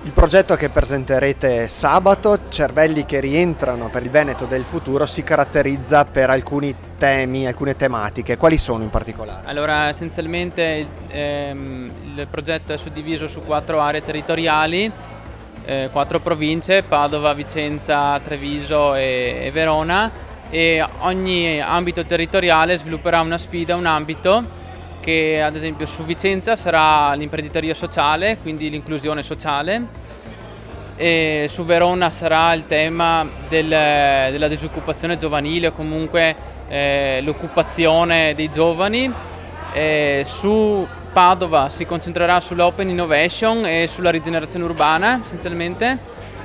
Il progetto che presenterete sabato, Cervelli che rientrano per il Veneto del futuro, si caratterizza per alcuni temi, alcune tematiche. Quali sono in particolare? Allora, essenzialmente il progetto è suddiviso su 4 aree territoriali, 4 province: Padova, Vicenza, Treviso e Verona, e ogni ambito territoriale svilupperà una sfida, un ambito che ad esempio su Vicenza sarà l'imprenditoria sociale, quindi l'inclusione sociale, e su Verona sarà il tema della disoccupazione giovanile, o comunque l'occupazione dei giovani. Su Padova si concentrerà sull'open innovation e sulla rigenerazione urbana essenzialmente,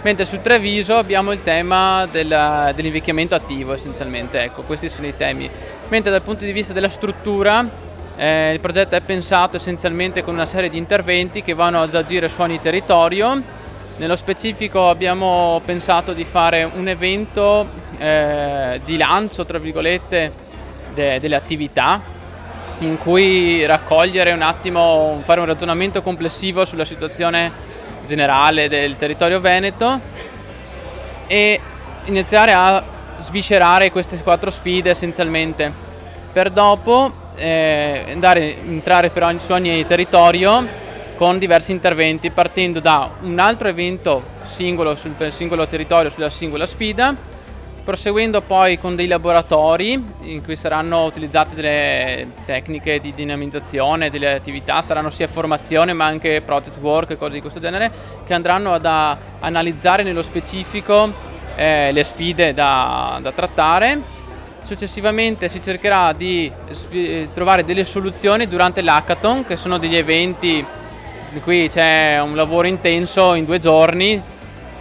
mentre sul Treviso abbiamo il tema dell'invecchiamento attivo essenzialmente. Ecco, questi sono i temi. Mentre dal punto di vista della struttura, il progetto è pensato essenzialmente con una serie di interventi che vanno ad agire su ogni territorio. Nello specifico abbiamo pensato di fare un evento di lancio, tra virgolette, delle attività, in cui raccogliere un attimo, fare un ragionamento complessivo sulla situazione generale del territorio veneto e iniziare a sviscerare queste 4 sfide essenzialmente, per dopo entrare su ogni territorio con diversi interventi, partendo da un altro evento singolo sul singolo territorio, sulla singola sfida, proseguendo poi con dei laboratori in cui saranno utilizzate delle tecniche di dinamizzazione delle attività, saranno sia formazione ma anche project work e cose di questo genere, che andranno ad analizzare nello specifico le sfide da trattare. Successivamente si cercherà di trovare delle soluzioni durante l'hackathon, che sono degli eventi di cui c'è un lavoro intenso in 2 giorni,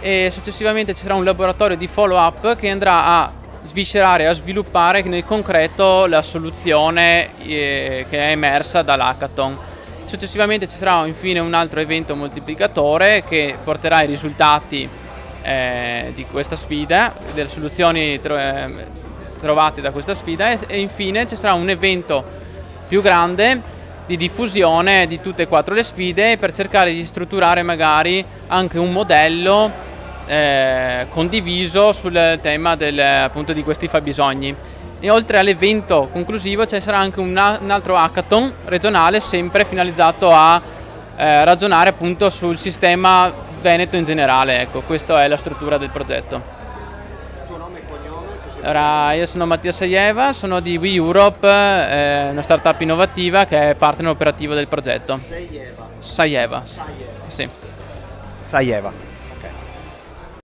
e successivamente ci sarà un laboratorio di follow up che andrà a sviscerare, a sviluppare nel concreto la soluzione che è emersa dall'hackathon. Successivamente ci sarà infine un altro evento moltiplicatore che porterà i risultati di questa sfida, delle soluzioni trovate da questa sfida, e infine ci sarà un evento più grande di diffusione di tutte e 4 le sfide, per cercare di strutturare magari anche un modello condiviso sul tema appunto di questi fabbisogni. E oltre all'evento conclusivo ci sarà anche un altro hackathon regionale, sempre finalizzato a ragionare appunto sul sistema veneto in generale. Ecco, questa è la struttura del progetto. Allora, io sono Mattia Sajeva, sono di We Europe, una startup innovativa che è partner operativo del progetto. Sajeva. Sì. Sajeva.